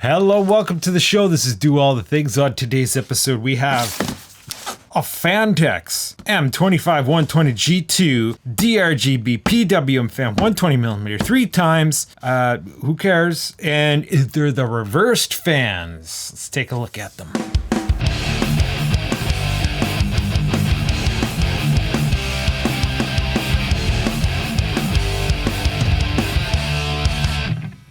Hello, welcome to the show. This is Do All the Things. On today's episode, we have a Phanteks M25-G2 D-RGB PWM fan, 120mm, 3 times. Who cares? And they're the reversed fans. Let's take a look at them.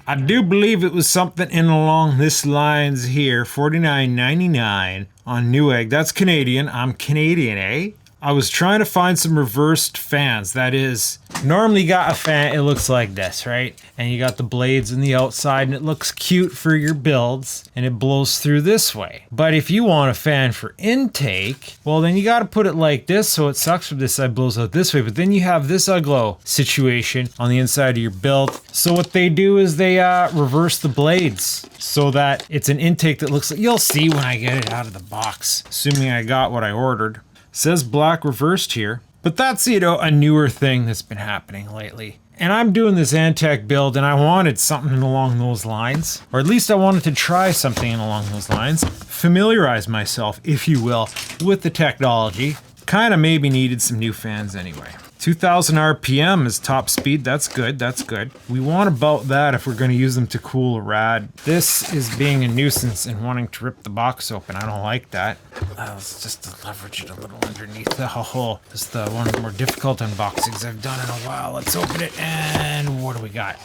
I do believe it was something in along this lines here, $49.99 on Newegg. That's Canadian. I'm Canadian, eh? I was trying to find some reversed fans. That is, normally you got a fan, it looks like this, right? And you got the blades on the outside and it looks cute for your builds and it blows through this way. But if you want a fan for intake, well then you got to put it like this so it sucks from this side, blows out this way. But then you have this uglo situation on the inside of your build. So what they do is they reverse the blades so that it's an intake that looks like, you'll see when I get it out of the box, assuming I got what I ordered. Says black reversed here, but that's, you know, a newer thing that's been happening lately. And I'm doing this Antec build and I wanted something along those lines, or at least I wanted to try something along those lines, familiarize myself, if you will, with the technology. Kind of maybe needed some new fans anyway. 2000 RPM is top speed. That's good. That's good. We want about that if we're going to use them to cool a rad. This is being a nuisance and wanting to rip the box open. I don't like that. Let's just leverage it a little underneath the hole. This is the one of the more difficult unboxings I've done in a while. Let's open it and what do we got?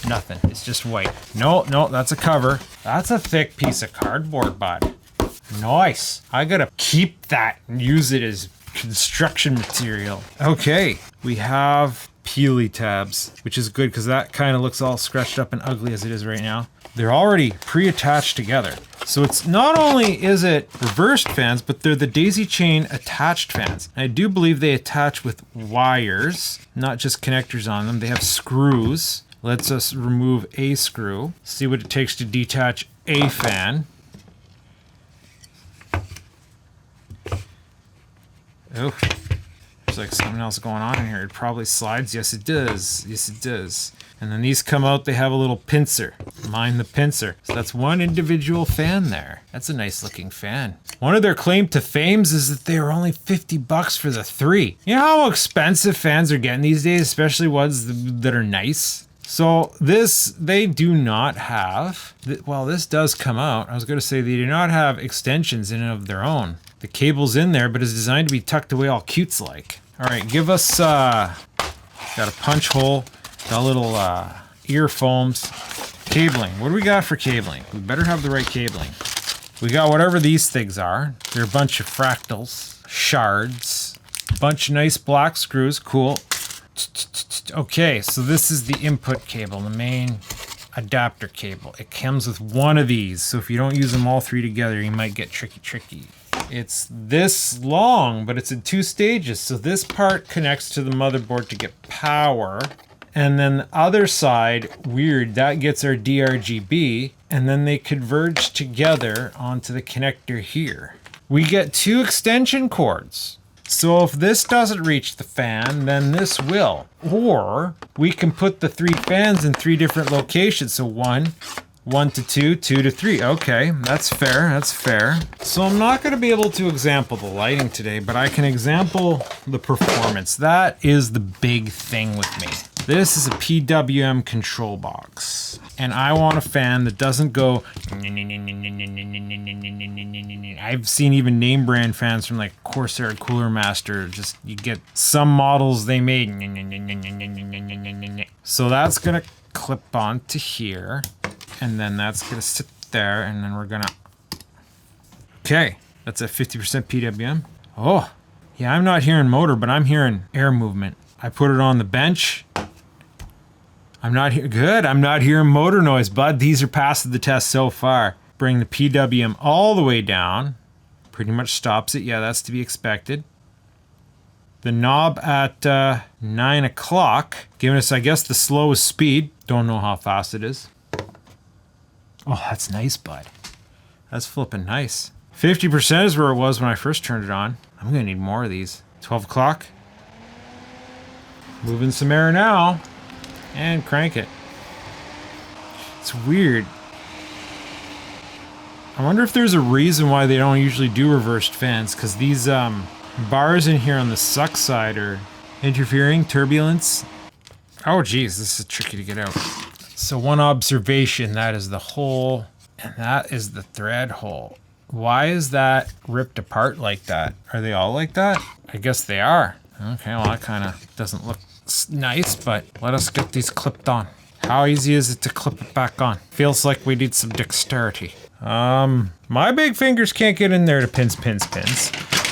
Nothing. It's just white. No, that's a cover. That's a thick piece of cardboard, bud. Nice. I gotta keep that and use it as construction material. Okay, we have peely tabs, which is good because that kind of looks all scratched up and ugly as it is right now. They're already pre-attached together. So it's not only is it reversed fans, but they're the daisy chain attached fans. I do believe they attach with wires, not just connectors on them. They have screws. Let's us remove a screw. See what it takes to detach a fan. Oh, there's like something else going on in here. It probably slides. Yes, it does. Yes, it does. And then these come out, they have a little pincer. Mind the pincer. So that's one individual fan there. That's a nice looking fan. One of their claim to fames is that they are only $50 for the 3. You know how expensive fans are getting these days, especially ones that are nice? So this, they do not have, well, this does come out. I was going to say they do not have extensions in and of their own. The cable's in there, but it's designed to be tucked away all cutes like. All right, give us, got a punch hole, got little ear foams. Cabling, what do we got for cabling? We better have the right cabling. We got whatever these things are. They're a bunch of fractals, shards, a bunch of nice black screws, cool. Okay, so this is the input cable, the main adapter cable. It comes with one of these, so if you don't use them all 3 together, you might get tricky. It's this long, but it's in 2 stages. So this part connects to the motherboard to get power. And then the other side, weird, that gets our DRGB. And then they converge together onto the connector here. We get 2 extension cords. So if this doesn't reach the fan, then this will. Or we can put the 3 fans in 3 different locations. So 1 to 2, 2 to 3. Okay, that's fair, that's fair. So I'm not gonna be able to example the lighting today, but I can example the performance. That is the big thing with me. This is a PWM control box. And I want a fan that doesn't go. I've seen even name brand fans from like Corsair Cooler Master. Just, you get some models they made. So that's gonna clip onto here. And then that's gonna sit there, and then we're gonna, okay, that's at 50% PWM. Oh, yeah, I'm not hearing motor, but I'm hearing air movement. I put it on the bench. I'm not hearing motor noise, bud. These are passing the test so far. Bring the PWM all the way down. Pretty much stops it. Yeah, that's to be expected. The knob at 9 o'clock, giving us, I guess, the slowest speed. Don't know how fast it is. Oh, that's nice, bud. That's flipping nice. 50% is where it was when I first turned it on. I'm gonna need more of these. 12 o'clock. Moving some air now. And crank it. It's weird. I wonder if there's a reason why they don't usually do reversed fans, because these bars in here on the suck side are interfering, turbulence. Oh geez, this is tricky to get out. So one observation, that is the hole, and that is the thread hole. Why is that ripped apart like that? Are they all like that? I guess they are. Okay, well that kind of doesn't look nice, but let us get these clipped on. How easy is it to clip it back on? Feels like we need some dexterity. My big fingers can't get in there to pins.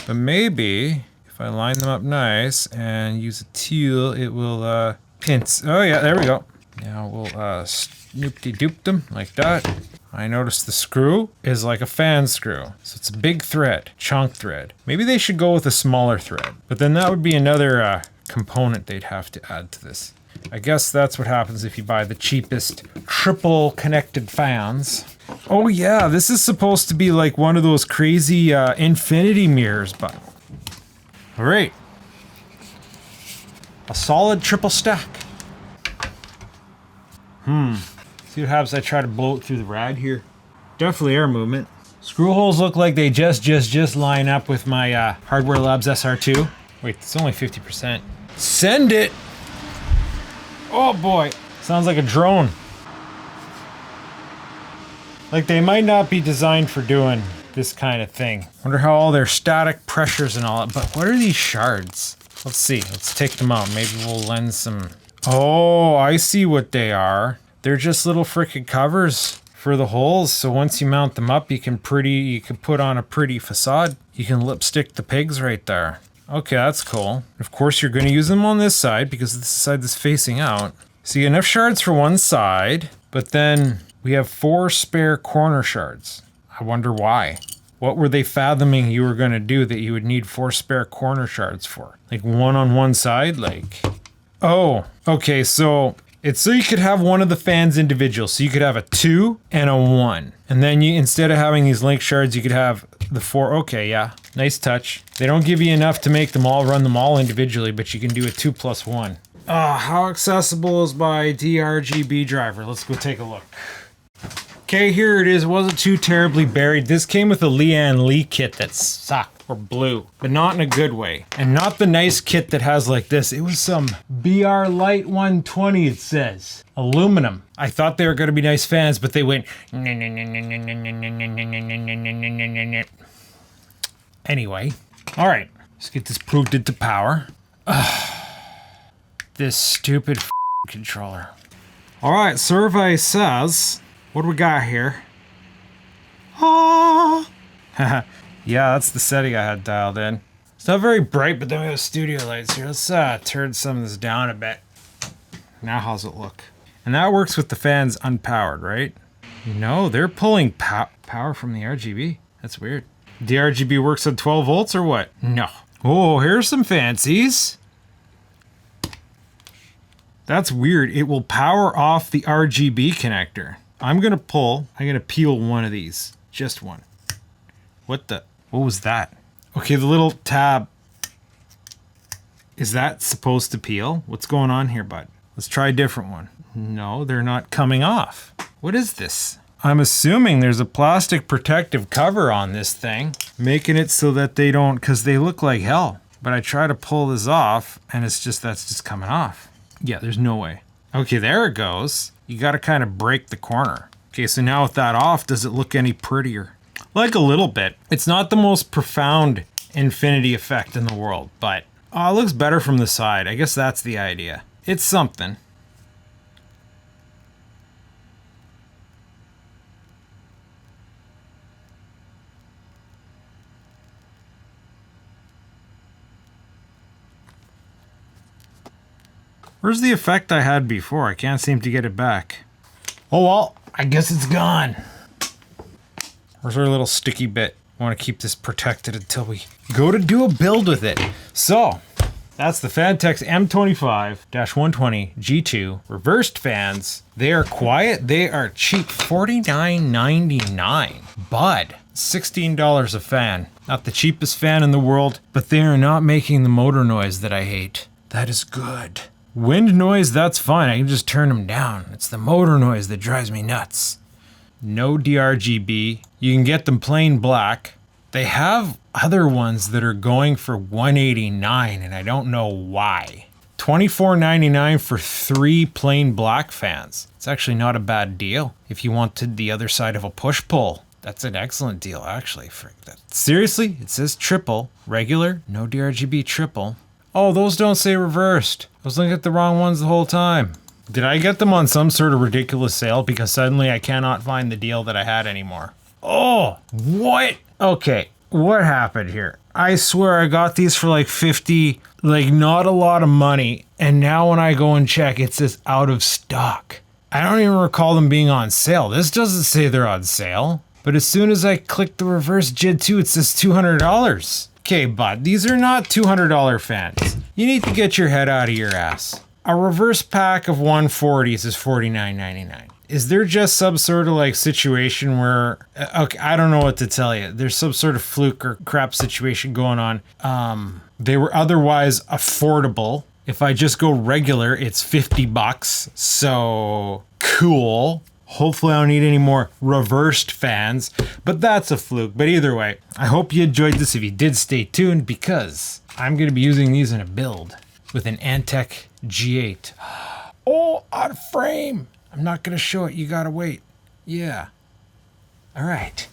But maybe if I line them up nice and use a tool, it will pinch. Oh yeah, there we go. Now we'll snoop-de-doop them like that. I noticed the screw is like a fan screw. So it's a big thread, chunk thread. Maybe they should go with a smaller thread, but then that would be another component they'd have to add to this. I guess that's what happens if you buy the cheapest triple connected fans. Oh yeah, this is supposed to be like one of those crazy infinity mirrors, but all right. A solid triple stack. See what happens. I try to blow it through the rad here. Definitely air movement. Screw holes look like they just line up with my Hardware Labs SR2. Wait, it's only 50%. Send it! Oh boy, sounds like a drone. Like they might not be designed for doing this kind of thing. Wonder how all their static pressures and all that, but what are these shards? Let's see, let's take them out. Maybe we'll lend some. Oh, I see what they are. They're just little freaking covers for the holes. So once you mount them up, you can put on a pretty facade. You can lipstick the pigs right there. Okay, that's cool. Of course, you're going to use them on this side because this side is facing out. So you get enough shards for one side, but then we have 4 spare corner shards. I wonder why. What were they fathoming you were going to do that you would need 4 spare corner shards for? Like one on one side? Like, oh, okay, so it's so you could have one of the fans individual. So you could have a 2 and a 1. And then you, instead of having these link shards, you could have the 4. Okay, yeah, nice touch. They don't give you enough to make them all, run them all individually, but you can do a 2 plus 1. How accessible is my D-RGB driver? Let's go take a look. Okay, here it is. It wasn't too terribly buried. This came with a Leanne Lee kit that sucked, or blew, but not in a good way. And not the nice kit that has like this. It was some BR Light 120, it says. Aluminum. I thought they were going to be nice fans, but they went. Anyway, all right, let's get this plugged into power. This stupid controller. All right, survey says, what do we got here? Ah. Yeah, that's the setting I had dialed in. It's not very bright, but then we have studio lights here. Let's turn some of this down a bit. Now how's it look? And that works with the fans unpowered, right? No, they're pulling power from the RGB. That's weird. The RGB works at 12 volts or what? No. Oh, here's some fancies. That's weird. It will power off the RGB connector. I'm going to peel one of these. Just one. What was that? Okay, the little tab. Is that supposed to peel? What's going on here, bud? Let's try a different one. No, they're not coming off. What is this? I'm assuming there's a plastic protective cover on this thing, making it so that they don't, because they look like hell. But I try to pull this off, and that's just coming off. Yeah, there's no way. Okay, there it goes. You got to kind of break the corner. Okay, so now with that off, does it look any prettier? Like a little bit. It's not the most profound infinity effect in the world, but it looks better from the side. I guess that's the idea. It's something. Where's the effect I had before? I can't seem to get it back. Oh well, I guess it's gone. Where's our little sticky bit? I want to keep this protected until we go to do a build with it. So, that's the Phanteks M25-120-G2 reversed fans. They are quiet, they are cheap, $49.99. But $16 a fan. Not the cheapest fan in the world, but they are not making the motor noise that I hate. That is good. Wind noise, that's fine. I can just turn them down. It's the motor noise that drives me nuts. no DRGB. You can get them plain black. They have other ones that are going for $189, and I don't know why. $24.99 for 3 plain black fans. It's actually not a bad deal if you wanted the other side of a push-pull. That's an excellent deal, actually. For that. Seriously, it says triple. Regular, no DRGB triple. Oh, those don't say reversed. I was looking at the wrong ones the whole time. Did I get them on some sort of ridiculous sale? Because suddenly I cannot find the deal that I had anymore. Oh, what? Okay, what happened here? I swear I got these for like 50, like not a lot of money. And now when I go and check, it says out of stock. I don't even recall them being on sale. This doesn't say they're on sale. But as soon as I click the reverse JIT 2, it says $200. Okay, bud, these are not $200 fans. You need to get your head out of your ass. A reverse pack of 140s is $49.99. Is there just some sort of like situation where, okay, I don't know what to tell you. There's some sort of fluke or crap situation going on. They were otherwise affordable. If I just go regular, it's $50. So cool. Hopefully I don't need any more reversed fans, but that's a fluke. But either way, I hope you enjoyed this. If you did, stay tuned because I'm going to be using these in a build with an Antec C8. Oh, out of frame. I'm not going to show it. You got to wait. Yeah. All right.